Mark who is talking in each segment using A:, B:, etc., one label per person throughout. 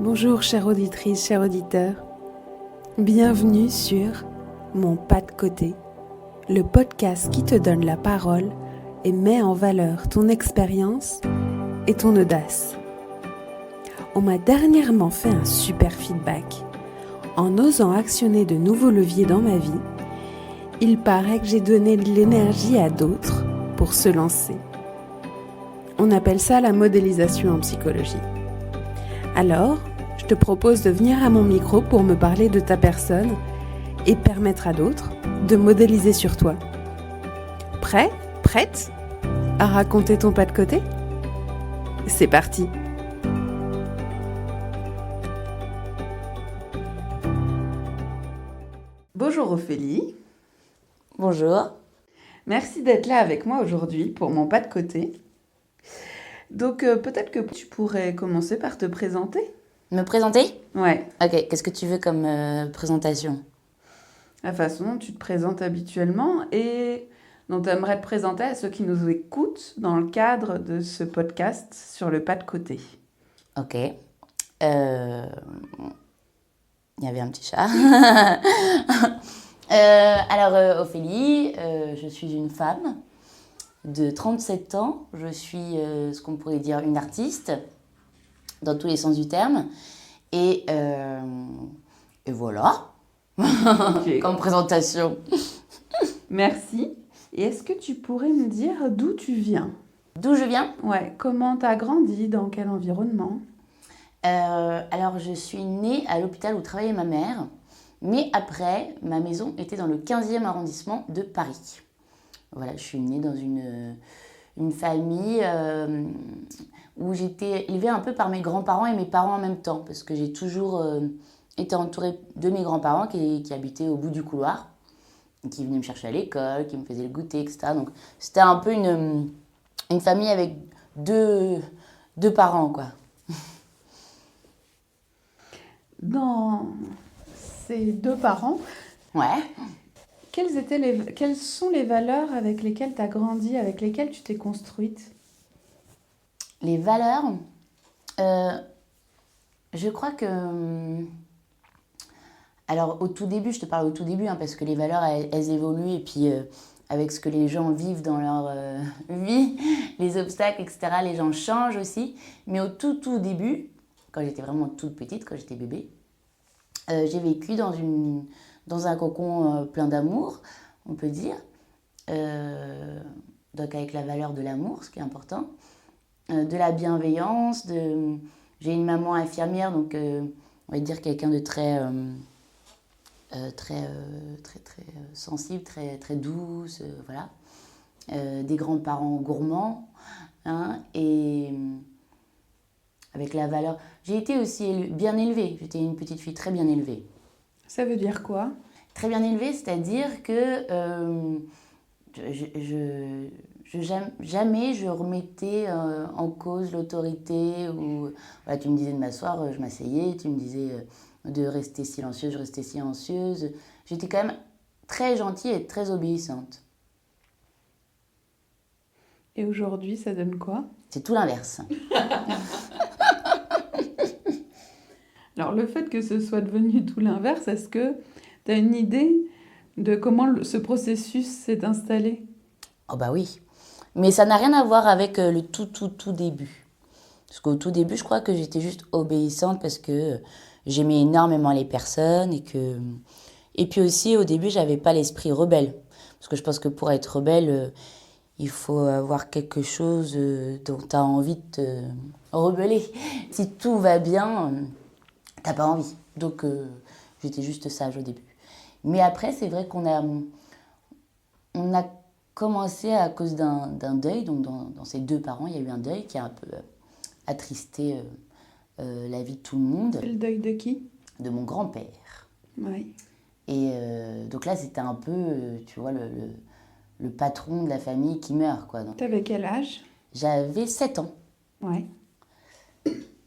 A: Bonjour chère auditrice, cher auditeur. Bienvenue sur Mon pas de côté, le podcast qui te donne la parole et met en valeur ton expérience et ton audace. On m'a dernièrement fait un super feedback. En osant actionner de nouveaux leviers dans ma vie, il paraît que j'ai donné de l'énergie à d'autres pour se lancer. On appelle ça la modélisation en psychologie. Alors, je te propose de venir à mon micro pour me parler de ta personne et permettre à d'autres de modéliser sur toi. Prêt ? Prête à raconter ton pas de côté ? C'est parti ! Bonjour Ophélie.
B: Bonjour.
A: Merci d'être là avec moi aujourd'hui pour mon pas de côté. Donc peut-être que tu pourrais commencer par te présenter.
B: Me présenter ?
A: Ouais,
B: Ok, qu'est-ce que tu veux comme présentation ?
A: la façon dont tu te présentes habituellement et dont tu aimerais te présenter à ceux qui nous écoutent dans le cadre de ce podcast sur le pas de côté.
B: Ok. Il y avait un petit chat. Ophélie, je suis une femme de 37 ans. Je suis ce qu'on pourrait dire une artiste, dans tous les sens du terme. Et voilà,
A: Ok.
B: comme présentation.
A: Merci. Et est-ce que tu pourrais me dire d'où tu viens ?
B: D'où je viens ?
A: Ouais, comment tu as grandi, dans quel environnement ?
B: Alors, je suis née à l'hôpital où travaillait ma mère, mais après, ma maison était dans le 15e arrondissement de Paris. Voilà, je suis née dans une famille où j'étais élevée un peu par mes grands-parents et mes parents en même temps, parce que j'ai toujours été entourée de mes grands-parents qui habitaient au bout du couloir, qui venaient me chercher à l'école, qui me faisaient le goûter, etc. Donc, c'était un peu une famille avec deux parents, quoi.
A: Dans ces deux parents,
B: Ouais.
A: quelles sont les valeurs avec lesquelles tu as grandi, avec lesquelles tu t'es construite ?
B: Les valeurs, je crois que... Alors, au tout début, je te parle au tout début, parce que les valeurs, elles évoluent, et puis avec ce que les gens vivent dans leur vie, les obstacles, etc., les gens changent aussi. Mais au tout début, quand j'étais vraiment toute petite, quand j'étais bébé, j'ai vécu dans un cocon plein d'amour, on peut dire. Donc avec la valeur de l'amour, ce qui est important. De la bienveillance. J'ai une maman infirmière, donc on va dire quelqu'un de très sensible, très douce, voilà. Des grands-parents gourmands, et avec la valeur. J'ai été aussi bien élevée. J'étais une petite fille très bien élevée.
A: Ça veut dire quoi ?
B: Très bien élevée, c'est-à-dire que jamais je remettais en cause l'autorité. Ou voilà, tu me disais de m'asseoir, je m'asseyais. Tu me disais de rester silencieuse, je restais silencieuse. J'étais quand même très gentille et très obéissante.
A: Et aujourd'hui, ça donne quoi ?
B: C'est tout l'inverse.
A: Alors, le fait que ce soit devenu tout l'inverse, est-ce que tu as une idée de comment ce processus s'est installé ?
B: Oh bah oui. Mais ça n'a rien à voir avec le tout début. Parce qu'au tout début, je crois que j'étais juste obéissante parce que j'aimais énormément les personnes et puis aussi, au début, j'avais pas l'esprit rebelle. Parce que je pense que pour être rebelle, il faut avoir quelque chose dont tu as envie de te rebeller. Si tout va bien, t'as pas envie. Donc, j'étais juste sage au début. Mais après, c'est vrai qu'on a commencé à cause d'un deuil. Donc, dans ces deux parents, il y a eu un deuil qui a un peu attristé la vie de tout le monde.
A: C'est le deuil de qui ?
B: De mon grand-père.
A: Oui.
B: Et donc là, c'était un peu, tu vois, le patron de la famille qui meurt, quoi.
A: T'avais quel âge ?
B: J'avais 7 ans.
A: Ouais.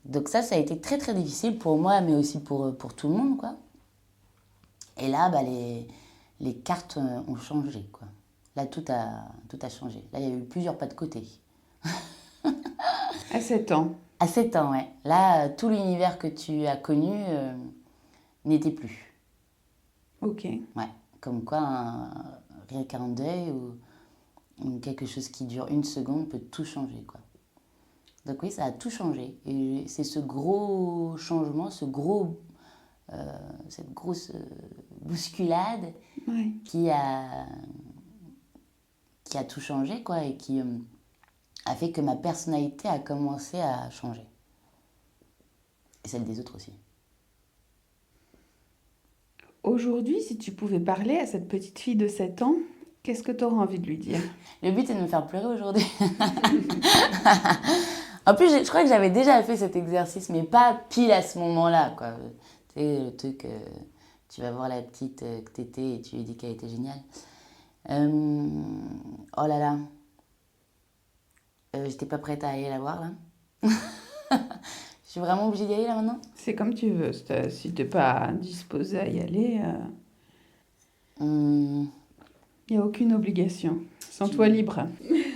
B: Donc ça a été très difficile pour moi, mais aussi pour tout le monde, quoi. Et là, les cartes ont changé, quoi. Là, tout a changé. Là, il y a eu plusieurs pas de côté.
A: À 7 ans.
B: À 7 ans, ouais. Là, tout l'univers que tu as connu n'était plus.
A: Ok.
B: Ouais. Comme quoi, rien qu'un deuil ou quelque chose qui dure une seconde peut tout changer, quoi. Donc oui, ça a tout changé. Et c'est ce gros changement, cette grosse bousculade
A: Ouais.
B: qui a tout changé, quoi, et qui a fait que ma personnalité a commencé à changer. Et celle des autres aussi.
A: Aujourd'hui, si tu pouvais parler à cette petite fille de 7 ans, qu'est-ce que tu aurais envie de lui dire?
B: Le but est de me faire pleurer aujourd'hui. En plus, je crois que j'avais déjà fait cet exercice, mais pas pile à ce moment-là, quoi. Tu sais, le truc, tu vas voir la petite que t'étais et tu lui dis qu'elle était géniale. Oh là là. J'étais pas prête à aller la voir, là. Je suis vraiment obligée d'y aller, là, maintenant.
A: C'est comme tu veux. Si t'es pas disposée à y aller,
B: Hum,
A: il n'y a aucune obligation. Sens-toi libre.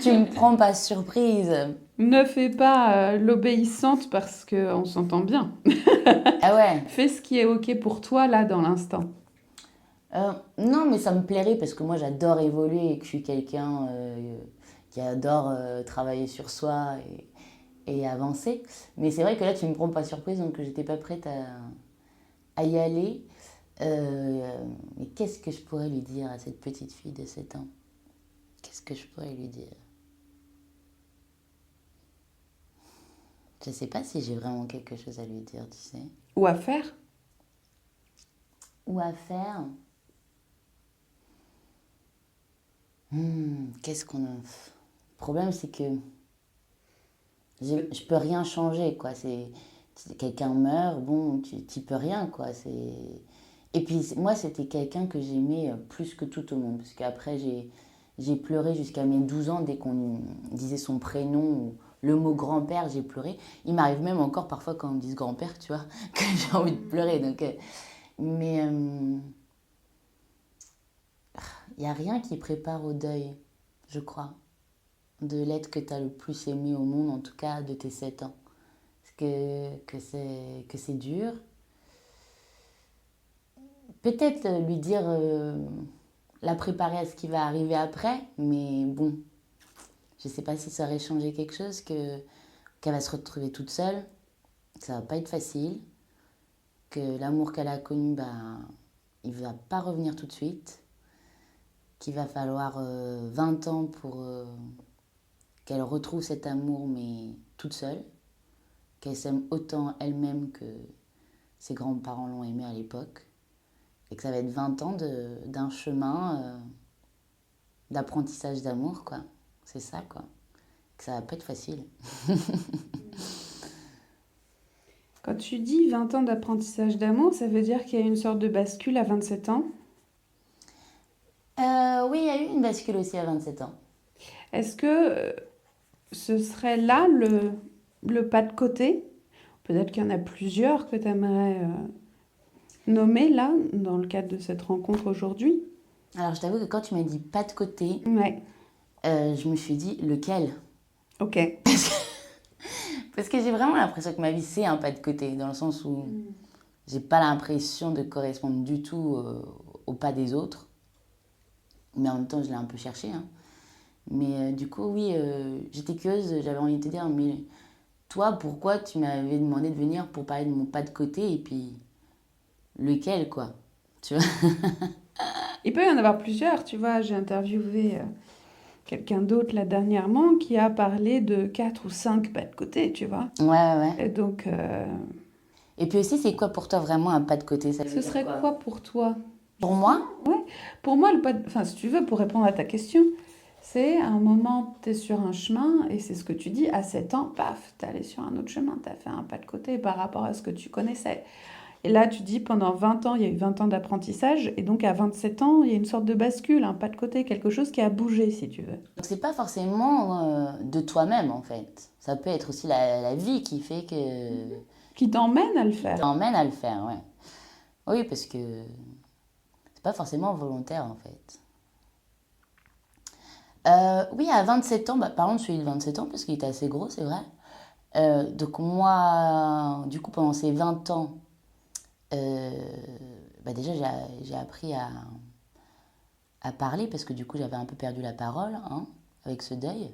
B: Tu me prends pas surprise.
A: Ne fais pas l'obéissante parce qu'on s'entend bien.
B: Ah ouais.
A: Fais ce qui est ok pour toi là dans l'instant.
B: Non, mais ça me plairait parce que moi j'adore évoluer et que je suis quelqu'un qui adore travailler sur soi et avancer. Mais c'est vrai que là tu me prends pas surprise donc j'étais pas prête à y aller. Mais qu'est-ce que je pourrais lui dire à cette petite fille de 7 ans? Qu'est-ce que je pourrais lui dire? Je sais pas si j'ai vraiment quelque chose à lui dire, tu sais.
A: Ou à faire.
B: Ou à faire. Qu'est-ce qu'on a... Le problème, c'est que je peux rien changer, quoi. Quelqu'un meurt, bon, tu peux rien, quoi. Et puis, moi, c'était quelqu'un que j'aimais plus que tout au monde. Parce qu'après, j'ai pleuré jusqu'à mes 12 ans. Dès qu'on disait son prénom ou le mot grand-père, j'ai pleuré. Il m'arrive même encore parfois quand on me dit grand-père, tu vois, que j'ai envie de pleurer. Donc, mais il n'y a rien qui prépare au deuil, je crois, de l'être que tu as le plus aimé au monde, en tout cas de tes 7 ans. Parce que c'est dur. Peut-être lui dire, la préparer à ce qui va arriver après, mais bon, je ne sais pas si ça aurait changé quelque chose, qu'elle va se retrouver toute seule, que ça va pas être facile, que l'amour qu'elle a connu, ben, il va pas revenir tout de suite, qu'il va falloir 20 ans pour qu'elle retrouve cet amour, mais toute seule, qu'elle s'aime autant elle-même que ses grands-parents l'ont aimée à l'époque, et que ça va être 20 ans d'un chemin d'apprentissage d'amour, quoi. C'est ça, quoi. Que ça va pas être facile.
A: Quand tu dis 20 ans d'apprentissage d'amour, ça veut dire qu'il y a une sorte de bascule à 27 ans.
B: Oui, il y a eu une bascule aussi à 27 ans.
A: Est-ce que ce serait là le pas de côté? Peut-être qu'il y en a plusieurs que tu aimerais nommer là, dans le cadre de cette rencontre aujourd'hui.
B: Alors, je t'avoue que quand tu m'as dit pas de côté,
A: Ouais,
B: je me suis dit lequel?
A: ok.
B: Parce que j'ai vraiment l'impression que ma vie, c'est un pas de côté, dans le sens où j'ai pas l'impression de correspondre du tout au pas des autres. Mais en même temps, je l'ai un peu cherché, hein. Mais du coup, oui, j'étais curieuse, j'avais envie de te dire, mais toi, pourquoi tu m'avais demandé de venir pour parler de mon pas de côté et puis lequel, quoi? Tu vois?
A: Il peut y en avoir plusieurs, tu vois. J'ai interviewé quelqu'un d'autre là dernièrement qui a parlé de 4 ou 5 pas de côté, tu vois.
B: Ouais, ouais.
A: Et donc,
B: Et puis aussi, c'est quoi pour toi vraiment un pas de côté? Ça veut
A: ce
B: dire
A: serait
B: quoi
A: quoi pour toi?
B: Pour moi?
A: Ouais. Pour moi, le pas de... Enfin, si tu veux, pour répondre à ta question, c'est un moment, tu es sur un chemin et c'est ce que tu dis, à 7 ans, paf, tu es allé sur un autre chemin, tu as fait un pas de côté par rapport à ce que tu connaissais. Et là, tu dis, pendant 20 ans, il y a eu 20 ans d'apprentissage, et donc à 27 ans, il y a une sorte de bascule, un pas de côté, quelque chose qui a bougé, si tu veux.
B: Donc c'est pas forcément de toi-même en fait. Ça peut être aussi la vie qui fait que
A: Qui t'emmène à le faire.
B: t'emmène à le faire, ouais. Oui, parce que c'est pas forcément volontaire en fait. Oui, à 27 ans, bah, parlons de celui de 27 ans parce qu'il était assez gros, c'est vrai. Donc moi, du coup, pendant ces 20 ans, déjà j'ai appris à parler parce que du coup j'avais un peu perdu la parole hein, avec ce deuil,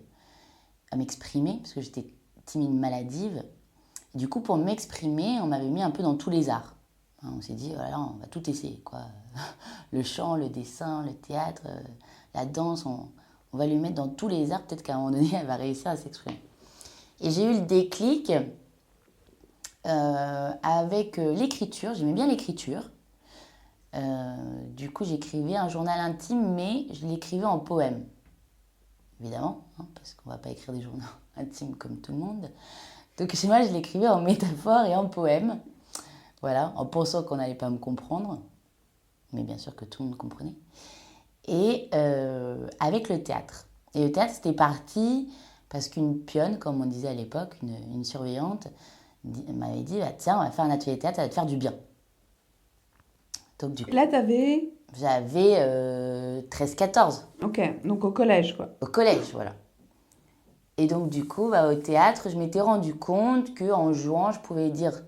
B: à m'exprimer parce que j'étais timide maladive. Du coup, pour m'exprimer, on m'avait mis un peu dans tous les arts. On s'est dit, voilà, on va tout essayer, quoi. Le chant, le dessin, le théâtre, la danse, on va lui mettre dans tous les arts. Peut-être qu'à un moment donné, elle va réussir à s'exprimer. Et j'ai eu le déclic avec l'écriture. J'aimais bien l'écriture. Du coup, j'écrivais un journal intime, mais je l'écrivais en poème. Évidemment, hein, parce qu'on ne va pas écrire des journaux intimes comme tout le monde. Donc chez moi, je l'écrivais en métaphore et en poème. Voilà, en pensant qu'on n'allait pas me comprendre. Mais bien sûr que tout le monde comprenait. Et avec le théâtre. Et le théâtre, c'était parti parce qu'une pionne, comme on disait à l'époque, une surveillante, m'avait dit bah, tiens, on va faire un atelier de théâtre, ça va te faire du bien.
A: Donc, du coup, là, t'avais...
B: J'avais 13-14.
A: Ok, donc au collège, quoi.
B: Au collège, voilà. Et donc, du coup, au théâtre, je m'étais rendu compte qu'en jouant, je pouvais dire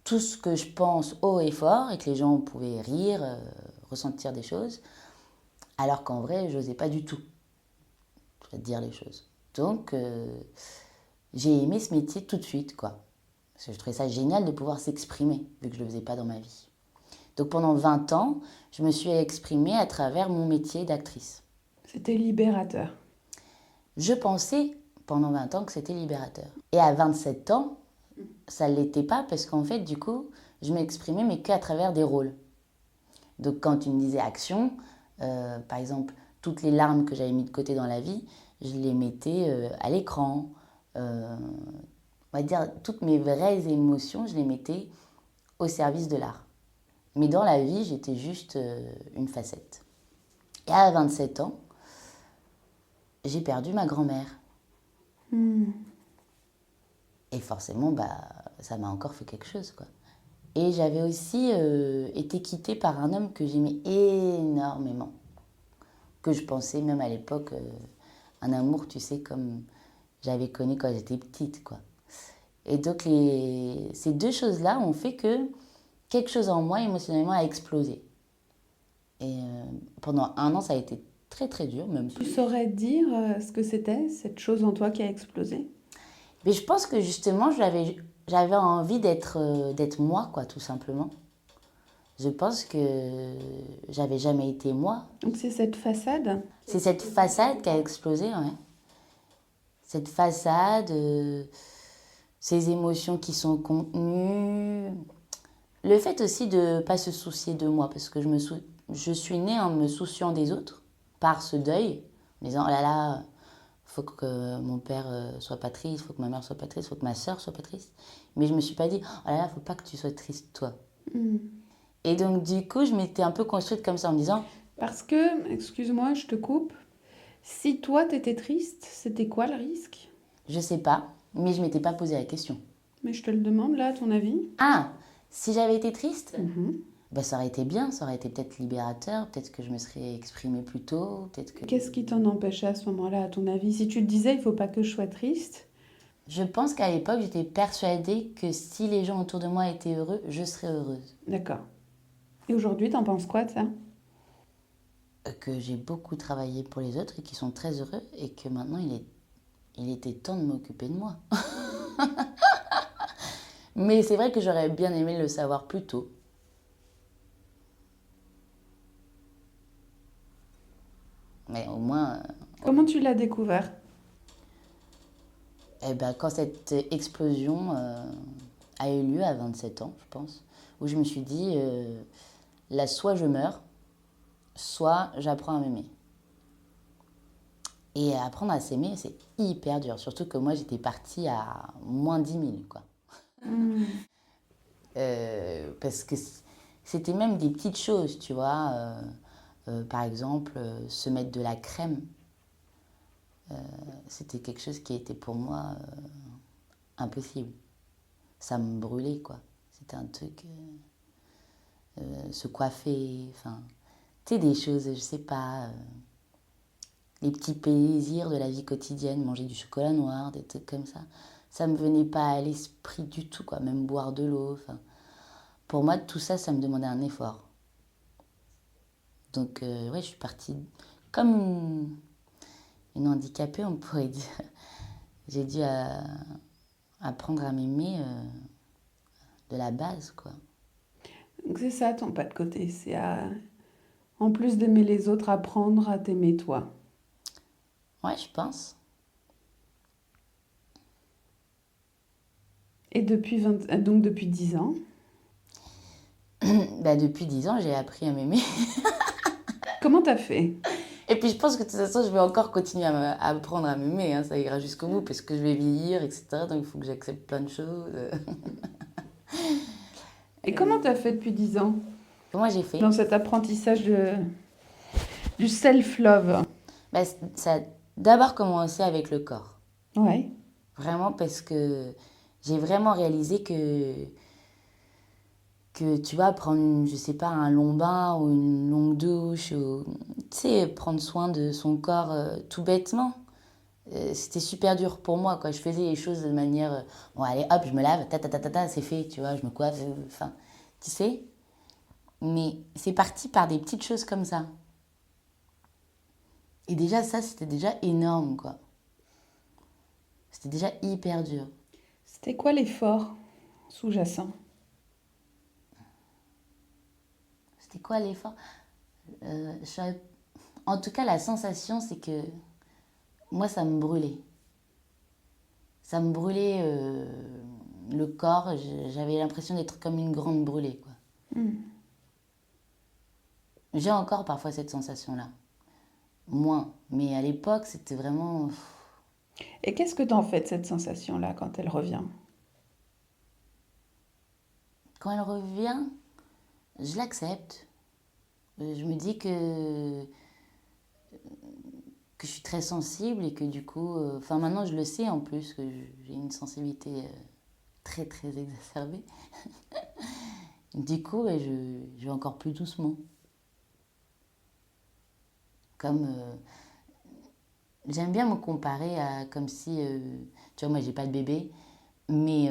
B: tout ce que je pense haut et fort et que les gens pouvaient rire, ressentir des choses. Alors qu'en vrai, je n'osais pas du tout dire les choses. Donc, j'ai aimé ce métier tout de suite, quoi. Parce que je trouvais ça génial de pouvoir s'exprimer, vu que je ne le faisais pas dans ma vie. Donc, pendant 20 ans, je me suis exprimée à travers mon métier d'actrice.
A: C'était libérateur.
B: Je pensais, pendant 20 ans, que c'était libérateur. Et à 27 ans, ça ne l'était pas, parce qu'en fait, du coup, je m'exprimais, mais qu'à travers des rôles. Donc, quand tu me disais action, par exemple, toutes les larmes que j'avais mis de côté dans la vie, je les mettais à l'écran. On va dire, toutes mes vraies émotions, je les mettais au service de l'art. Mais dans la vie, j'étais juste une facette. Et à 27 ans, j'ai perdu ma grand-mère. Et forcément, ça m'a encore fait quelque chose, quoi. Et j'avais aussi été quittée par un homme que j'aimais énormément. Que je pensais même à l'époque, un amour, tu sais, comme j'avais connu quand j'étais petite, quoi. Et donc, ces deux choses-là ont fait que quelque chose en moi, émotionnellement, a explosé. Et pendant 1 an, ça a été très, très dur, même.
A: Tu saurais dire ce que c'était, cette chose en toi qui a explosé?
B: Mais je pense que justement, j'avais envie d'être moi, quoi, tout simplement. Je pense que j'avais jamais été moi.
A: Donc c'est cette façade?
B: C'est cette façade qui a explosé, ouais. Cette façade, ces émotions qui sont contenues. Le fait aussi de ne pas se soucier de moi, parce que je suis née en me souciant des autres, par ce deuil, en disant, oh là là, faut que mon père soit pas triste, faut que ma mère soit pas triste, faut que ma soeur soit pas triste. Mais je me suis pas dit, oh là là, faut pas que tu sois triste, toi. Et donc, du coup, je m'étais un peu construite comme ça en me disant...
A: Parce que, excuse-moi, je te coupe, si toi t'étais triste, c'était quoi le risque?
B: Je sais pas, mais je m'étais pas posé la question.
A: Mais je te le demande là, à ton avis?
B: Ah, si j'avais été triste, ça aurait été bien, ça aurait été peut-être libérateur, peut-être que je me serais exprimée plus tôt, peut-être que...
A: Qu'est-ce qui t'en empêchait à ce moment-là, à ton avis? Si tu te disais, il faut pas que je sois triste.
B: Je pense qu'à l'époque, j'étais persuadée que si les gens autour de moi étaient heureux, je serais heureuse.
A: D'accord. Et aujourd'hui, t'en penses quoi de ça?
B: Que j'ai beaucoup travaillé pour les autres et qui sont très heureux et que maintenant, il était temps de m'occuper de moi. Mais c'est vrai que j'aurais bien aimé le savoir plus tôt. Mais au moins...
A: Comment tu l'as découvert?
B: Quand cette explosion a eu lieu à 27 ans, je pense, où je me suis dit, là, soit je meurs, soit j'apprends à m'aimer. Et apprendre à s'aimer, c'est hyper dur. Surtout que moi, j'étais partie à moins 10 000, quoi. Parce que c'était même des petites choses, tu vois. Par exemple, se mettre de la crème. C'était quelque chose qui était pour moi impossible. Ça me brûlait, quoi. C'était un truc... se coiffer, enfin... Tu sais, des choses, je sais pas... les petits plaisirs de la vie quotidienne, manger du chocolat noir, des trucs comme ça. ça me venait pas à l'esprit du tout, quoi. Même boire de l'eau. Enfin, pour moi, tout ça, ça me demandait un effort. Donc, ouais, je suis partie comme une handicapée, on pourrait dire. J'ai dû apprendre à m'aimer de la base, quoi.
A: Donc c'est ça ton pas de côté, en plus d'aimer les autres, apprendre à t'aimer toi.
B: Ouais, je pense.
A: Et donc depuis 10 ans,
B: Bah, depuis 10 ans, j'ai appris à m'aimer.
A: comment t'as fait?
B: Et puis, je pense que de toute façon, je vais encore continuer à apprendre à m'aimer. Hein, ça ira jusqu'au bout parce que je vais vieillir, etc. Donc, il faut que j'accepte plein de choses.
A: Et comment t'as fait depuis 10 ans
B: Comment j'ai fait?
A: dans cet apprentissage du self-love?
B: Bah, ça a d'abord commencé avec le corps.
A: Ouais.
B: Vraiment parce que j'ai vraiment réalisé que tu vois, prendre, je sais pas, un long bain ou une longue douche, ou, tu sais, prendre soin de son corps tout bêtement, c'était super dur pour moi, quoi. Je faisais les choses de manière, bon, allez, hop, je me lave, c'est fait, tu vois, je me coiffe, enfin, tu sais. Mais c'est parti par des petites choses comme ça. Et déjà, ça, c'était déjà énorme, quoi. C'était déjà hyper dur.
A: C'était quoi l'effort sous-jacent?
B: C'était quoi l'effort? En tout cas, la sensation, c'est que moi, ça me brûlait. Ça me brûlait le corps. J'avais l'impression d'être comme une grande brûlée, quoi. J'ai encore parfois cette sensation-là. Moins. Mais à l'époque, c'était vraiment...
A: Et qu'est-ce que t'en fais de cette sensation-là quand elle revient?
B: Quand elle revient, je l'accepte. Je me dis que je suis très sensible et que du coup... Enfin, maintenant, je le sais en plus, que j'ai une sensibilité très, très exacerbée. Du coup, ouais, je vais encore plus doucement. Comme... j'aime bien me comparer à comme si... tu vois, moi, j'ai pas de bébé, mais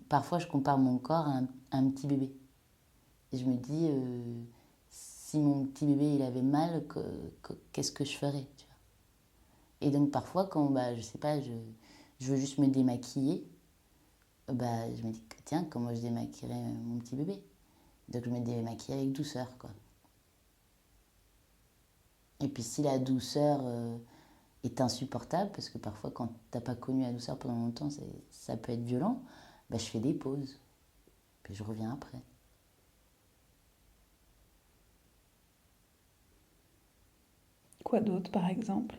B: parfois, je compare mon corps à un petit bébé. Et je me dis, si mon petit bébé, il avait mal, qu'est-ce que je ferais, tu vois. Et donc, parfois, quand, bah, je sais pas, je veux juste me démaquiller, bah, je me dis, tiens, comment je démaquillerais mon petit bébé? Donc, je me démaquille avec douceur, quoi. Et puis, si la douceur est insupportable, parce que parfois, quand t'as pas connu la douceur pendant longtemps, ça peut être violent, bah, je fais des pauses. Puis, je reviens après.
A: Quoi d'autre, par exemple?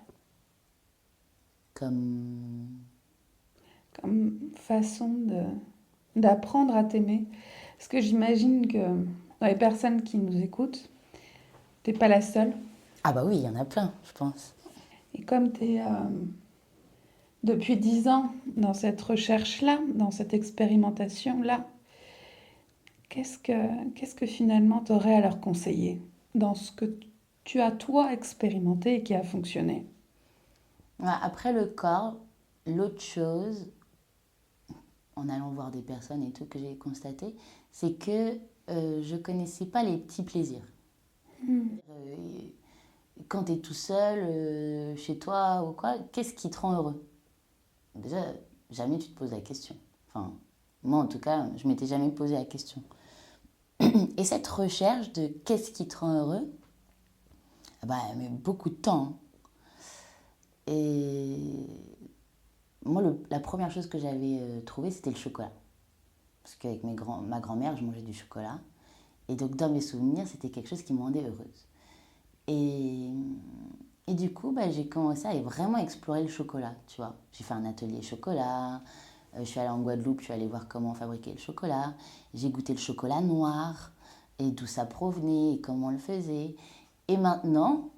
B: Comme...
A: Comme façon d'apprendre à t'aimer. Parce que j'imagine que dans les personnes qui nous écoutent, t'es pas la seule.
B: Ah bah oui, il y en a plein, je pense.
A: Et comme t'es depuis 10 ans dans cette recherche-là, dans cette expérimentation-là, qu'est-ce que finalement t'aurais à leur conseiller dans ce que tu as toi expérimenté et qui a fonctionné?
B: Ouais, après le corps, l'autre chose, en allant voir des personnes et tout que j'ai constaté, c'est que je connaissais pas les petits plaisirs. Euh, Quand tu es tout seul, chez toi ou quoi, qu'est-ce qui te rend heureux? Déjà, jamais tu te poses la question. Enfin, moi en tout cas, je m'étais jamais posé la question. Et cette recherche de qu'est-ce qui te rend heureux, ah bah, elle met beaucoup de temps. Hein. Et moi, la première chose que j'avais trouvée, c'était le chocolat. Parce qu'avec ma grand-mère, je mangeais du chocolat. Et donc, dans mes souvenirs, c'était quelque chose qui me rendait heureuse. Et, et du coup, bah, j'ai commencé à vraiment explorer le chocolat, tu vois. J'ai fait un atelier chocolat. Je suis allée en Guadeloupe, je suis allée voir comment fabriquer le chocolat. J'ai goûté le chocolat noir et d'où ça provenait et comment on le faisait. Et maintenant,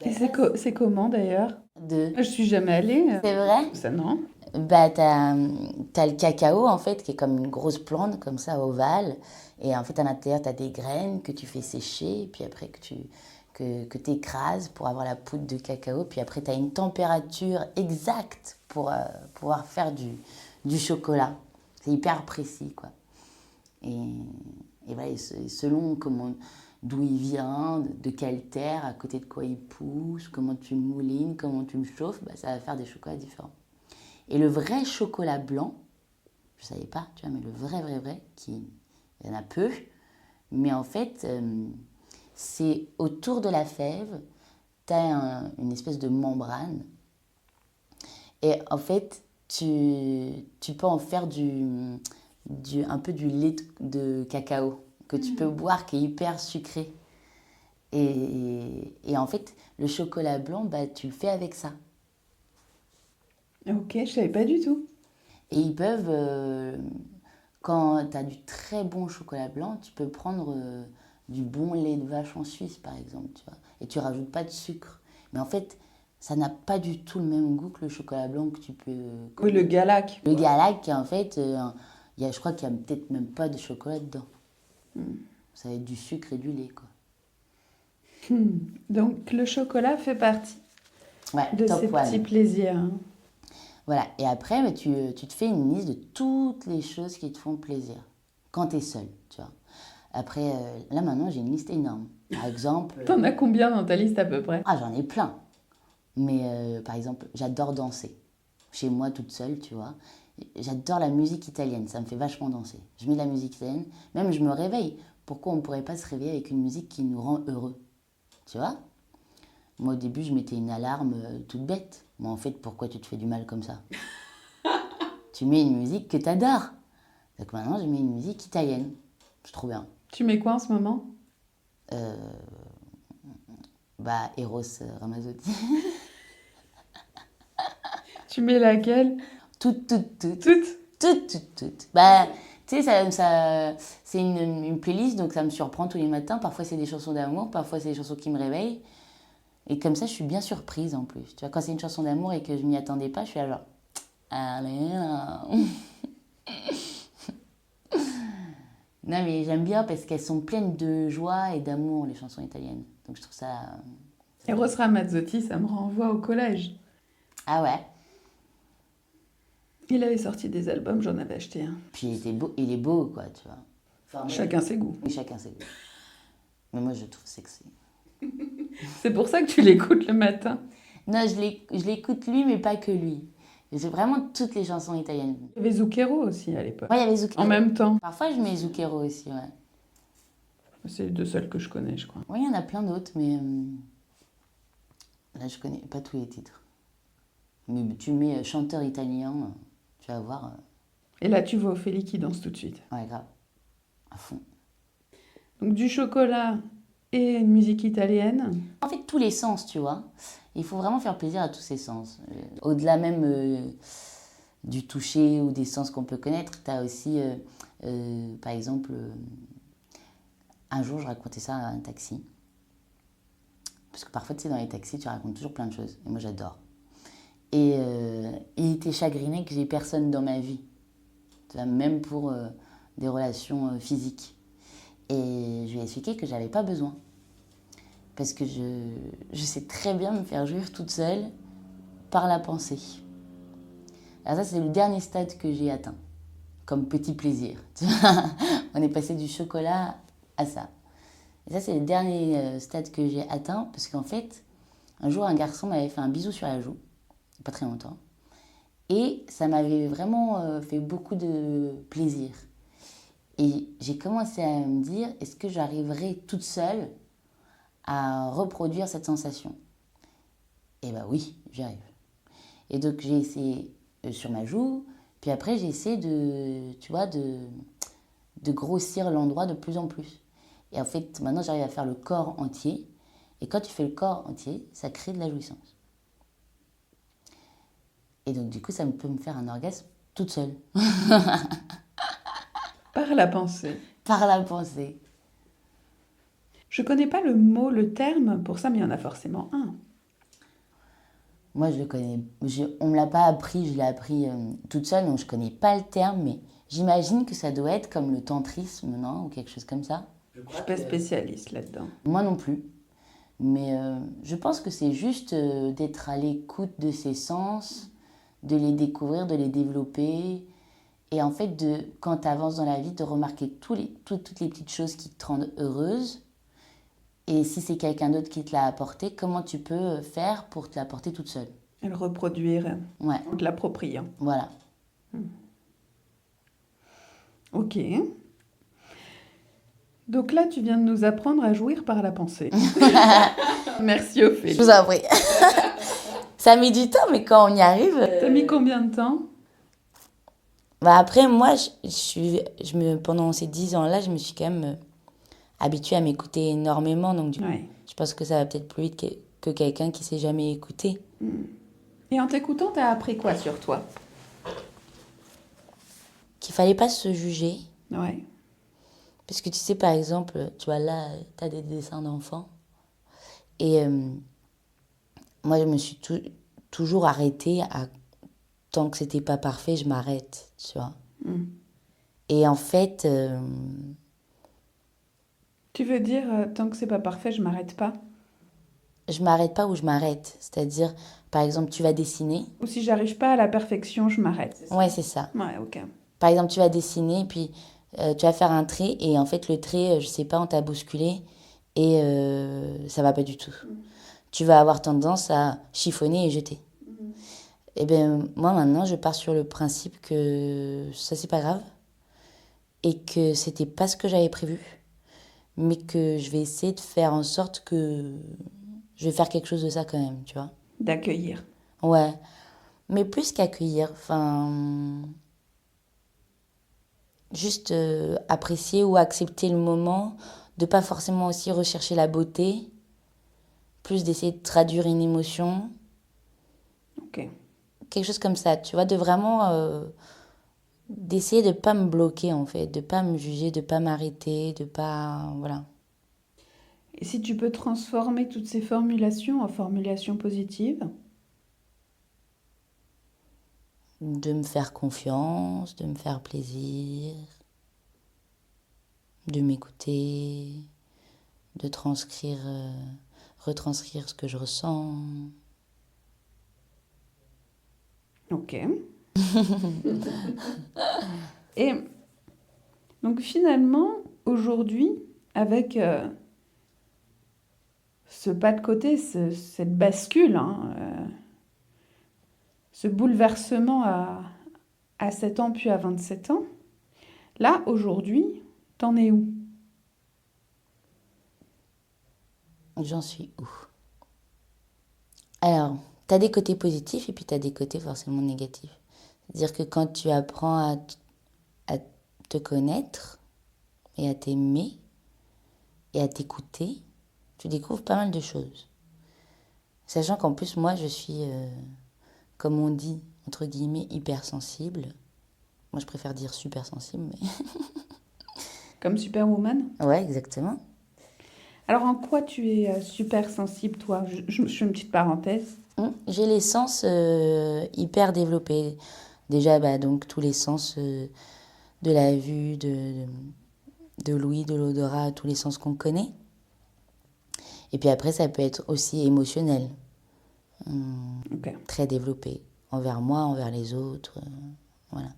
A: Et c'est comment d'ailleurs?
B: de...
A: Je suis jamais allée.
B: C'est vrai?
A: Ça non?
B: Bah, t'as le cacao, en fait, qui est comme une grosse plante, comme ça, ovale. Et en fait, à l'intérieur, t'as des graines que tu fais sécher, et puis après que tu écrases pour avoir la poudre de cacao. Puis après, tu as une température exacte pour pouvoir faire du chocolat. C'est hyper précis, quoi. Et voilà, et selon d'où il vient, de quelle terre, à côté de quoi il pousse, comment tu le moulines, comment tu le chauffes, bah, ça va faire des chocolats différents. Et le vrai chocolat blanc, je ne savais pas, tu vois, mais le vrai, il y en a peu, mais en fait, c'est autour de la fève, tu as une espèce de membrane, et en fait, tu peux en faire un peu du lait de cacao que tu peux boire, qui est hyper sucré. Et en fait, le chocolat blanc, bah, tu le fais avec ça.
A: Ok, je savais pas du tout.
B: Et ils peuvent, quand tu as du très bon chocolat blanc, tu peux prendre du bon lait de vache en Suisse, par exemple, tu vois, et tu rajoutes pas de sucre. Mais en fait, ça n'a pas du tout le même goût que le chocolat blanc que tu peux...
A: Oui, le Galac.
B: Le Galac, en fait, je crois qu'il n'y a peut-être même pas de chocolat dedans. Ça va être du sucre et du lait, quoi.
A: Donc le chocolat fait partie
B: Ouais,
A: de
B: top
A: ces
B: one.
A: petits plaisirs. Hein.
B: Voilà, et après, bah, tu te fais une liste de toutes les choses qui te font plaisir quand tu es seul, tu vois. Après, là maintenant, j'ai une liste énorme. Par exemple...
A: T'en as combien dans ta liste à peu près?
B: Ah, j'en ai plein. Mais par exemple, j'adore danser. Chez moi, toute seule, tu vois. J'adore la musique italienne, ça me fait vachement danser. Je mets de la musique italienne, même je me réveille. Pourquoi on ne pourrait pas se réveiller avec une musique qui nous rend heureux? Tu vois? Moi, au début, je mettais une alarme toute bête. Mais en fait, pourquoi tu te fais du mal comme ça? Tu mets une musique que tu adores. Donc maintenant, je mets une musique italienne. C'est trop bien.
A: Tu mets quoi en ce moment?
B: Bah, Eros Ramazzotti.
A: Tu mets laquelle?
B: Toutes.
A: Toutes?
B: Bah, tu sais, c'est une playlist, donc ça me surprend tous les matins. Parfois, c'est des chansons d'amour, parfois, c'est des chansons qui me réveillent. Et comme ça, je suis bien surprise en plus. Tu vois, quand c'est une chanson d'amour et que je m'y attendais pas, je suis là genre... Allez, là. Non, mais j'aime bien parce qu'elles sont pleines de joie et d'amour, les chansons italiennes. Donc je trouve ça...
A: Eros Ramazzotti, ça me renvoie au collège.
B: Ah ouais.
A: Il avait sorti des albums, j'en avais acheté un.
B: Puis il est beau, quoi, tu vois. Enfin, moi,
A: Chacun ses goûts.
B: Oui, chacun ses goûts. Mais moi, je trouve sexy.
A: C'est pour ça que tu l'écoutes le matin.
B: Non, je l'écoute lui, mais pas que lui. J'ai vraiment toutes les chansons italiennes.
A: Il y avait Zucchero aussi à l'époque.
B: Ouais, il y avait Zucchero.
A: En même temps.
B: Parfois, je mets Zucchero aussi, ouais.
A: C'est les deux seuls que je connais, je crois.
B: Oui, il y en a plein d'autres, mais là, je connais pas tous les titres. Mais tu mets chanteur italien, tu vas voir.
A: Et là, tu vois Ophélie qui danse tout de suite.
B: Ouais, grave. À fond.
A: Donc du chocolat et une musique italienne.
B: En fait, tous les sens, tu vois. Il faut vraiment faire plaisir à tous ces sens. Au-delà même du toucher ou des sens qu'on peut connaître, tu as aussi, par exemple, un jour, je racontais ça à un taxi. Parce que parfois, tu sais, dans les taxis, tu racontes toujours plein de choses. Et moi, j'adore. Et il était chagriné que j'ai personne dans ma vie. Tu vois, même pour des relations physiques. Et je lui ai expliqué que j'avais pas besoin. Parce que je sais très bien me faire jouir toute seule par la pensée. Alors ça, c'est le dernier stade que j'ai atteint, comme petit plaisir. On est passé du chocolat à ça. Et ça, c'est le dernier stade que j'ai atteint, parce qu'en fait, un jour, un garçon m'avait fait un bisou sur la joue, il n'y a pas très longtemps, et ça m'avait vraiment fait beaucoup de plaisir. Et j'ai commencé à me dire, est-ce que j'arriverai toute seule à reproduire cette sensation? Et bah oui, j'y arrive. Et donc j'ai essayé sur ma joue, puis après j'ai essayé de grossir l'endroit de plus en plus. Et en fait, maintenant j'arrive à faire le corps entier. Et quand tu fais le corps entier, ça crée de la jouissance. Et donc du coup, ça peut me faire un orgasme toute seule.
A: Par la pensée.
B: Par la pensée.
A: Je connais pas le mot, le terme pour ça, mais il y en a forcément un.
B: Moi, je le connais. On ne me l'a pas appris, je l'ai appris toute seule, donc je ne connais pas le terme, mais j'imagine que ça doit être comme le tantrisme, non? Ou quelque chose comme ça.
A: Je suis pas spécialiste là-dedans.
B: Moi non plus. Mais je pense que c'est juste d'être à l'écoute de ses sens, de les découvrir, de les développer. Et en fait, quand tu avances dans la vie, de remarquer toutes les petites choses qui te rendent heureuse. Et si c'est quelqu'un d'autre qui te l'a apporté, comment tu peux faire pour te l'apporter toute seule.
A: Et le reproduire,
B: Ouais,
A: de l'approprier.
B: voilà.
A: Ok. Donc là, tu viens de nous apprendre à jouir par la pensée. Merci Ophélie.
B: Je vous en prie. Ça met du temps, mais quand on y arrive...
A: T'as mis combien de temps?
B: Bah après, moi, pendant ces 10 ans-là, je me suis quand même habituée à m'écouter énormément. Donc,
A: Ouais.
B: je pense que ça va peut-être plus vite que quelqu'un qui s'est jamais écouté.
A: Et en t'écoutant, t'as appris quoi sur toi?
B: Qu'il fallait pas se juger.
A: Ouais.
B: Parce que tu sais, par exemple, tu vois, là, tu as des dessins d'enfants. Et moi, je me suis toujours arrêtée tant que c'était pas parfait, je m'arrête, tu vois. Et en fait,
A: Tu veux dire, tant que c'est pas parfait, je m'arrête pas?
B: je m'arrête pas où je m'arrête. C'est-à-dire, par exemple, tu vas dessiner.
A: Ou si j'arrive pas à la perfection, je m'arrête.
B: Ouais, c'est ça.
A: Ouais, ok.
B: Par exemple, tu vas dessiner, puis tu vas faire un trait, et en fait, le trait, je sais pas, on t'a bousculé, et ça va pas du tout. Tu vas avoir tendance à chiffonner et jeter. Et bien, moi, maintenant, je pars sur le principe que ça, c'est pas grave, et que c'était pas ce que j'avais prévu, mais que je vais essayer de faire en sorte que je vais faire quelque chose de ça quand même, tu vois.
A: D'accueillir.
B: Ouais, mais plus qu'accueillir, enfin, juste apprécier ou accepter le moment, de pas forcément aussi rechercher la beauté, plus d'essayer de traduire une émotion,
A: Ok.
B: quelque chose comme ça, tu vois, de vraiment d'essayer de pas me bloquer en fait, de pas me juger, de pas m'arrêter, de pas, voilà.
A: Et si tu peux transformer toutes ces formulations en formulations positives?
B: De me faire confiance, de me faire plaisir, de m'écouter, de retranscrire ce que je ressens.
A: Ok. Et donc finalement, aujourd'hui, avec ce pas de côté, cette bascule, ce bouleversement à 7 ans puis à 27 ans, là, aujourd'hui, t'en es où?
B: J'en suis où? Alors, tu as des côtés positifs et puis tu as des côtés forcément négatifs. C'est-à-dire que quand tu apprends à te connaître et à t'aimer et à t'écouter, tu découvres pas mal de choses. Sachant qu'en plus, moi, je suis, comme on dit, entre guillemets, hypersensible. Moi, je préfère dire super sensible, mais...
A: Comme Superwoman?
B: Ouais, exactement.
A: Alors en quoi tu es super sensible, toi? Je fais une petite parenthèse.
B: J'ai les sens hyper développés. Déjà, bah, donc, tous les sens de la vue, de l'ouïe, de l'odorat, tous les sens qu'on connaît. Et puis après, ça peut être aussi émotionnel,
A: Ok.
B: très développé, envers moi, envers les autres, voilà.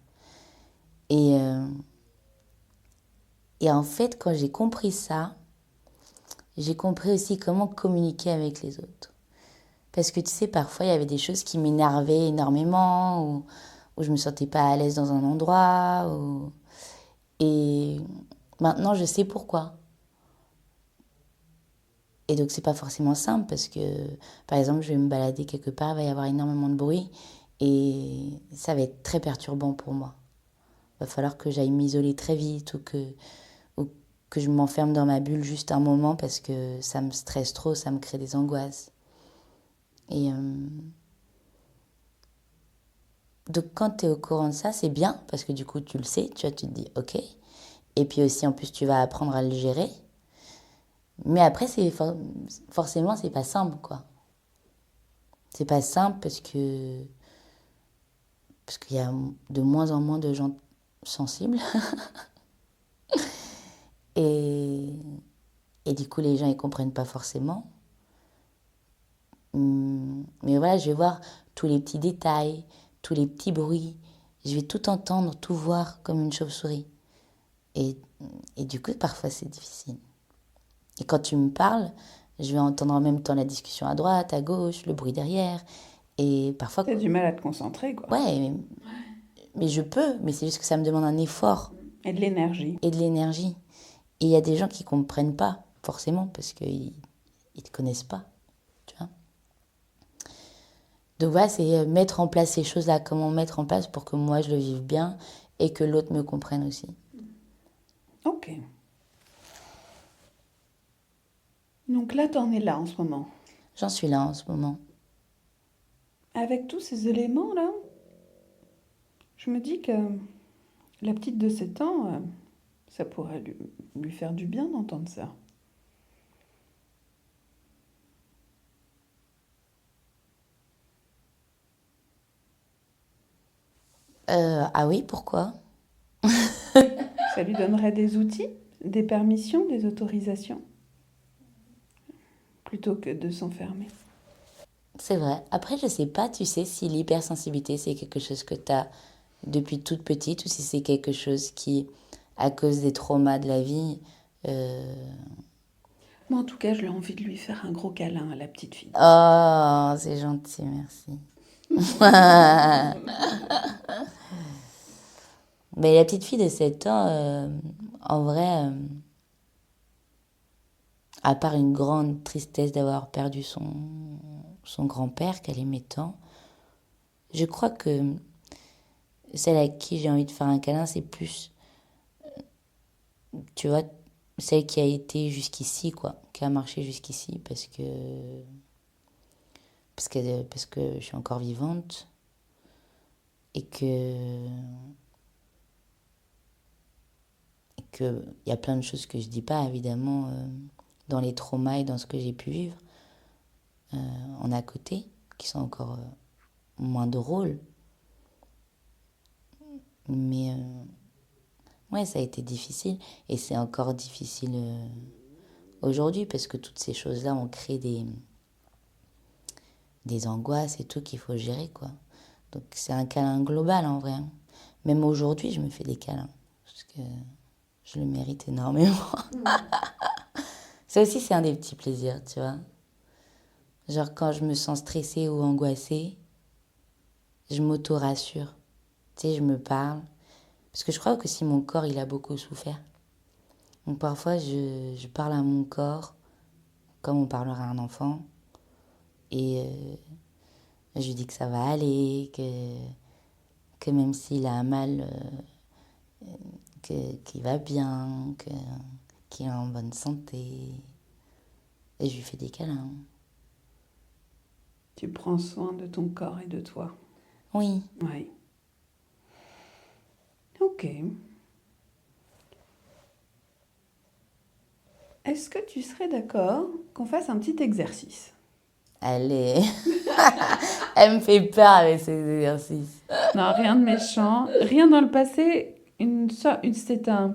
B: Et, et en fait, quand j'ai compris ça, j'ai compris aussi comment communiquer avec les autres. Parce que tu sais, parfois, il y avait des choses qui m'énervaient énormément, ou je me sentais pas à l'aise dans un endroit, et maintenant, je sais pourquoi. Et donc, c'est pas forcément simple parce que, par exemple, je vais me balader quelque part, il va y avoir énormément de bruit et ça va être très perturbant pour moi. Il va falloir que j'aille m'isoler très vite ou que je m'enferme dans ma bulle juste un moment parce que ça me stresse trop, ça me crée des angoisses. Et donc, quand tu es au courant de ça, c'est bien parce que du coup, tu le sais, tu vois, tu te dis OK. Et puis aussi, en plus, tu vas apprendre à le gérer. Mais après, forcément, c'est pas simple, quoi. C'est pas simple parce qu'il y a de moins en moins de gens sensibles. et, et du coup, les gens, ils comprennent pas forcément. Mais voilà, je vais voir tous les petits détails, tous les petits bruits. Je vais tout entendre, tout voir comme une chauve-souris. Et, et du coup, parfois, c'est difficile. Et quand tu me parles, je vais entendre en même temps la discussion à droite, à gauche, le bruit derrière. Et parfois...
A: T'as du mal à te concentrer, quoi.
B: Ouais, mais je peux, mais c'est juste que ça me demande un effort.
A: Et de l'énergie.
B: Et de l'énergie. Et il y a des gens qui ne comprennent pas, forcément, parce qu'ils ne te connaissent pas, tu vois. Donc voilà, c'est mettre en place ces choses-là, comment mettre en place pour que moi je le vive bien et que l'autre me comprenne aussi.
A: Ok. Donc là, t'en es là en ce moment.
B: J'en suis là en ce moment.
A: Avec tous ces éléments-là, je me dis que la petite de 7 ans, ça pourrait lui faire du bien d'entendre ça.
B: Ah oui, pourquoi?
A: Ça lui donnerait des outils, des permissions, des autorisations, plutôt que de s'enfermer.
B: C'est vrai. Après, je sais pas, tu sais, si l'hypersensibilité, c'est quelque chose que tu as depuis toute petite ou si c'est quelque chose qui, à cause des traumas de la vie...
A: Moi, en tout cas, j'ai envie de lui faire un gros câlin à la petite fille.
B: Oh, c'est gentil, merci. Mais la petite fille de 7 ans, en vrai, à part une grande tristesse d'avoir perdu son grand-père qu'elle aimait tant, je crois que celle à qui j'ai envie de faire un câlin, c'est plus, tu vois, celle qui a été jusqu'ici, quoi, qui a marché jusqu'ici parce que je suis encore vivante et que il y a plein de choses que je dis pas, évidemment, dans les traumas et dans ce que j'ai pu vivre en à côté, qui sont encore moins drôles. Mais ouais, ça a été difficile et c'est encore difficile aujourd'hui parce que toutes ces choses-là ont créé des angoisses et tout qu'il faut gérer, quoi. Donc c'est un câlin global en vrai. Même aujourd'hui, je me fais des câlins parce que je le mérite énormément. Ça aussi, c'est un des petits plaisirs, tu vois. Genre quand je me sens stressée ou angoissée, je m'auto-rassure. Tu sais, je me parle. Parce que je crois que si mon corps, il a beaucoup souffert. Donc parfois, je parle à mon corps comme on parlerait à un enfant. Et je lui dis que ça va aller, que même s'il a mal, qu'il va bien, qu'il est en bonne santé. Et je lui fais des câlins.
A: Tu prends soin de ton corps et de toi.
B: Oui.
A: Oui. Ok. Est-ce que tu serais d'accord qu'on fasse un petit exercice?
B: Elle Elle me fait peur avec ces exercices.
A: Non, rien de méchant, rien dans le passé. C'est un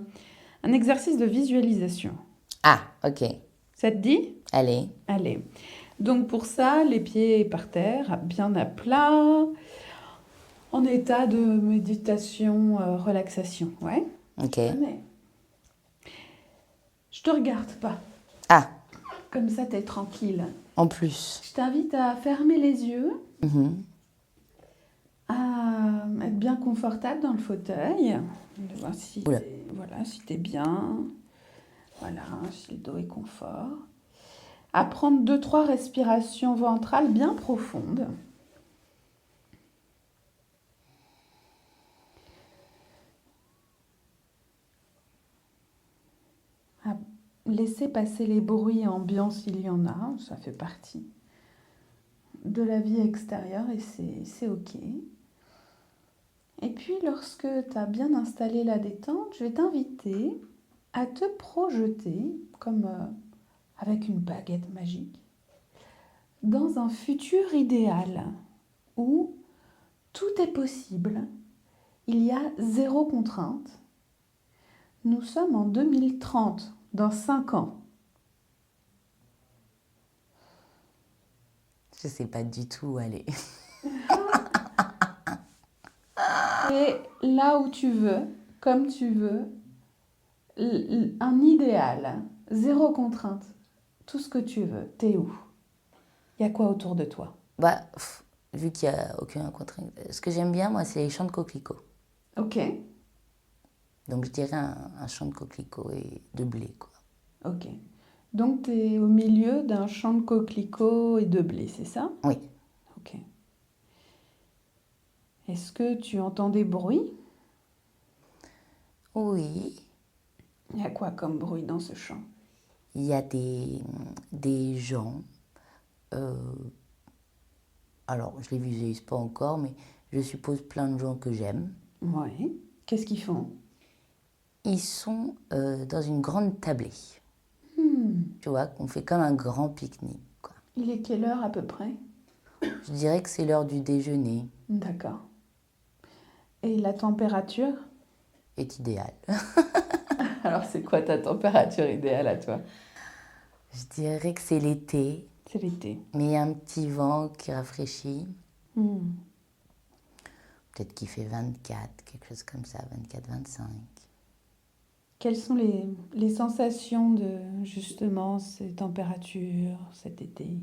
A: exercice de visualisation.
B: Ah, ok.
A: Ça te dit?
B: Allez.
A: Allez. Donc pour ça, les pieds par terre, bien à plat, en état de méditation, relaxation. Ouais?
B: Ok.
A: Tu connais. Je te regarde pas.
B: Ah,
A: Comme ça, t'es tranquille.
B: en plus.
A: Je t'invite à fermer les yeux,
B: Mhm.
A: à être bien confortable dans le fauteuil, de voir si
B: Oula.
A: voilà, si t'es bien, voilà, si le dos est confort. À prendre 2-3 respirations ventrales bien profondes. À laisser passer les bruits ambiants s'il y en a, ça fait partie de la vie extérieure et c'est ok. Et puis lorsque tu as bien installé la détente, je vais t'inviter à te projeter, comme avec une baguette magique, dans un futur idéal où tout est possible, il y a zéro contrainte. Nous sommes en 2030, dans 5 ans.
B: Je sais pas du tout où aller.
A: Et là où tu veux, comme tu veux, un idéal, zéro contrainte, tout ce que tu veux, t'es où? Il y a quoi autour de toi?
B: Bah, vu qu'il n'y a aucun contrainte, ce que j'aime bien, moi, c'est les champs de coquelicots.
A: Ok,
B: Donc, je dirais un champ de coquelicots et de blé, quoi.
A: ok. Donc tu es au milieu d'un champ de coquelicots et de blé, c'est ça?
B: Oui,
A: Ok. Est-ce que tu entends des bruits?
B: oui.
A: Il y a quoi comme bruit dans ce champ?
B: Il y a des gens. euh, alors, je ne les visualise pas encore, mais je suppose plein de gens que j'aime.
A: Ouais. Qu'est-ce qu'ils font?
B: Ils sont dans une grande tablée.
A: Hmm.
B: Tu vois, on fait comme un grand pique-nique, quoi.
A: Il est quelle heure à peu près?
B: Je dirais que c'est l'heure du déjeuner.
A: D'accord. Et la température?
B: Est idéal.
A: Alors c'est quoi ta température idéale à toi?
B: Je dirais que c'est l'été,
A: C'est l'été.
B: mais il y a un petit vent qui rafraîchit.
A: Hmm.
B: Peut-être qu'il fait 24, quelque chose comme ça, 24, 25.
A: Quelles sont les sensations de justement ces températures, cet été,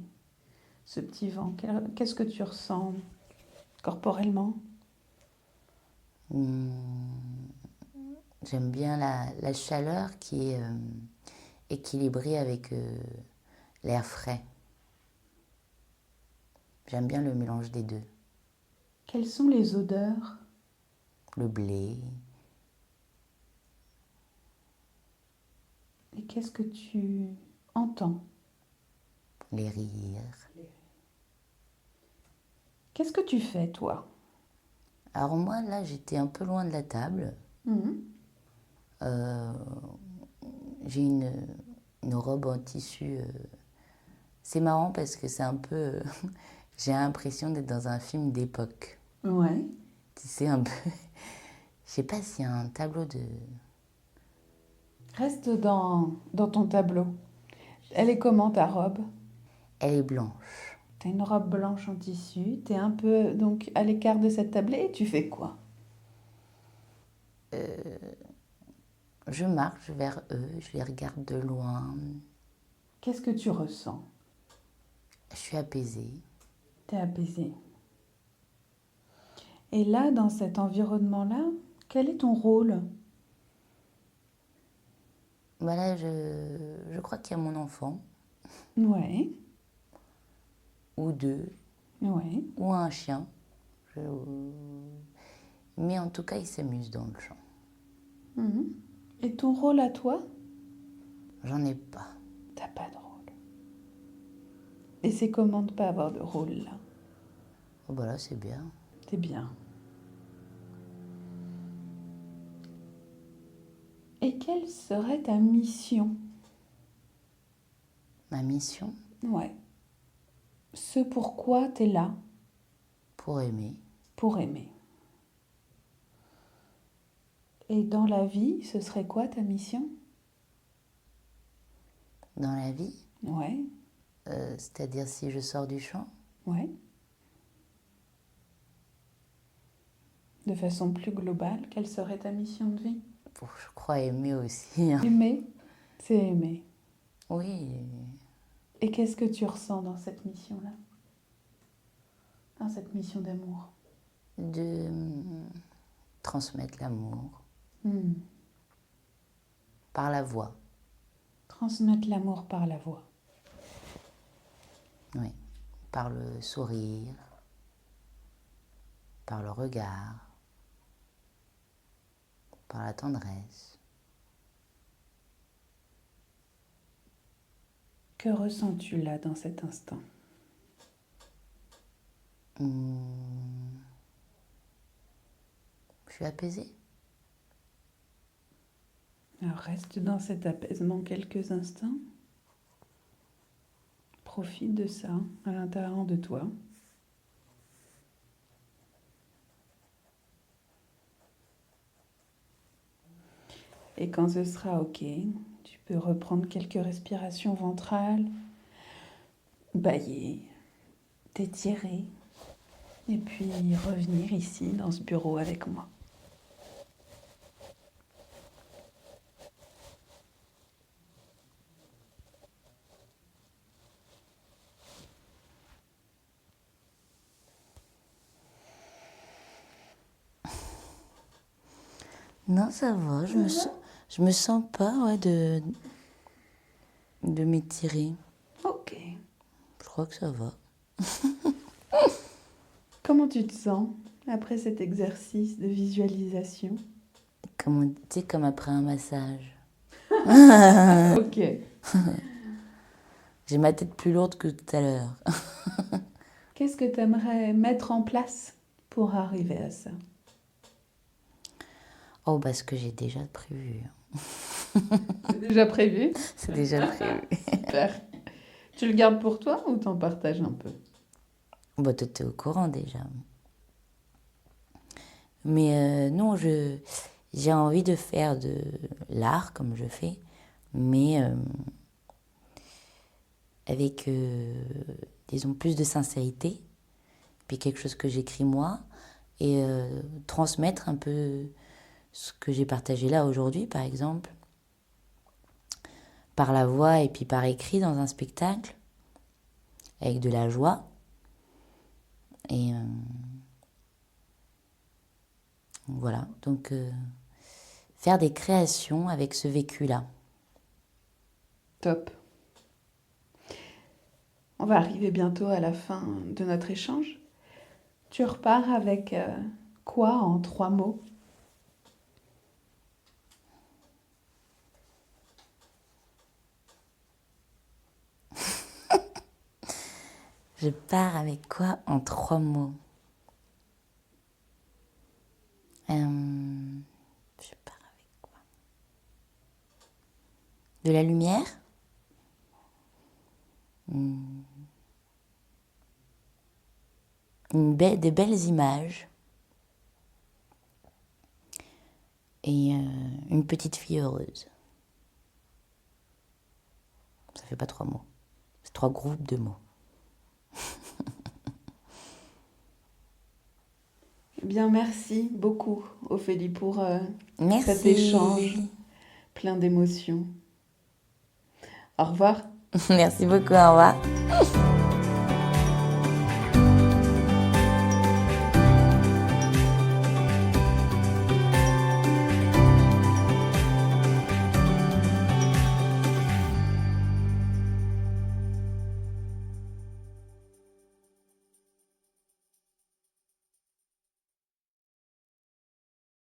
A: ce petit vent? Qu'est-ce que tu ressens corporellement?
B: J'aime bien la chaleur qui est équilibrée avec l'air frais. J'aime bien le mélange des deux.
A: Quelles sont les odeurs?
B: Le blé,
A: Et qu'est-ce que tu entends?
B: les rires.
A: Qu'est-ce que tu fais toi?
B: Alors moi, là, j'étais un peu loin de la table.
A: Mhm.
B: Euh, j'ai une robe en tissu. C'est marrant parce que c'est un peu... j'ai l'impression d'être dans un film d'époque.
A: Ouais.
B: Tu sais, un peu... Je sais pas s'il y a un tableau de...
A: Reste dans ton tableau. Elle est comment ta robe?
B: Elle est blanche.
A: T'as une robe blanche en tissu, t'es un peu donc à l'écart de cette tablée et tu fais quoi?
B: Je marche vers eux, je les regarde de loin.
A: Qu'est-ce que tu ressens?
B: Je suis apaisée.
A: T'es apaisé. Et là, dans cet environnement-là, quel est ton rôle?
B: Voilà, je crois qu'il y a mon enfant,
A: Ouais,
B: ou deux,
A: ouais.
B: ou un chien. Je- Mais en tout cas, il s'amuse dans le champ.
A: Mhm. Et ton rôle à toi?
B: J'en ai pas.
A: T'as pas de rôle. Et c'est comment de pas avoir de rôle là?
B: Oh, bah là, c'est bien.
A: C'est bien. Et quelle serait ta mission?
B: Ma mission,
A: Ouais. Ce pourquoi t'es là,
B: pour aimer.
A: pour aimer. Et dans la vie, ce serait quoi ta mission?
B: Dans la vie,
A: Ouais,
B: c'est-à-dire si je sors du champ,
A: ouais. De façon plus globale, quelle serait ta mission de vie?
B: je crois aimer aussi, hein.
A: Aimer, c'est aimer.
B: Oui,
A: Et qu'est-ce que tu ressens dans cette mission-là? Dans cette mission d'amour?
B: de transmettre l'amour
A: Hmm.
B: par la voix.
A: Transmettre l'amour par la voix.
B: Oui, par le sourire, par le regard, par la tendresse.
A: Que ressens-tu là dans cet instant?
B: Je suis apaisée.
A: Alors reste dans cet apaisement quelques instants. Profite de ça à l'intérieur de toi. Et quand ce sera OK, tu peux reprendre quelques respirations ventrales, bâiller, t'étirer et puis revenir ici dans ce bureau avec moi.
B: Non, ça va, je me sens pas de m'étirer.
A: Ok.
B: Je crois que ça va.
A: Comment tu te sens après cet exercice de visualisation?
B: Tu sais, comme après un massage.
A: Ok.
B: J'ai ma tête plus lourde que tout à l'heure.
A: Qu'est-ce que tu aimerais mettre en place pour arriver à ça?
B: Oh, bah, ce que j'ai déjà prévu.
A: C'est déjà prévu?
B: C'est déjà prévu.
A: Super. Tu le gardes pour toi ou t'en partages un peu?
B: Bah, toi, t'es au courant déjà. Mais non, j'ai envie de faire de l'art comme je fais, mais avec, disons, plus de sincérité, puis quelque chose que j'écris moi, et transmettre un peu ce que j'ai partagé là aujourd'hui, par exemple, par la voix et puis par écrit dans un spectacle, avec de la joie. Et voilà, donc faire des créations avec ce vécu-là.
A: Top. On va arriver bientôt à la fin de notre échange. Tu repars avec quoi en 3 mots?
B: Je pars avec quoi en 3 mots? Je pars avec quoi? De la lumière? Des belles images. Et une petite fille heureuse. Ça fait pas 3 mots. C'est 3 groupes de mots.
A: Eh bien, merci beaucoup, Ophélie, pour
B: Merci.
A: cet échange plein d'émotions. Au revoir.
B: Merci beaucoup, au revoir.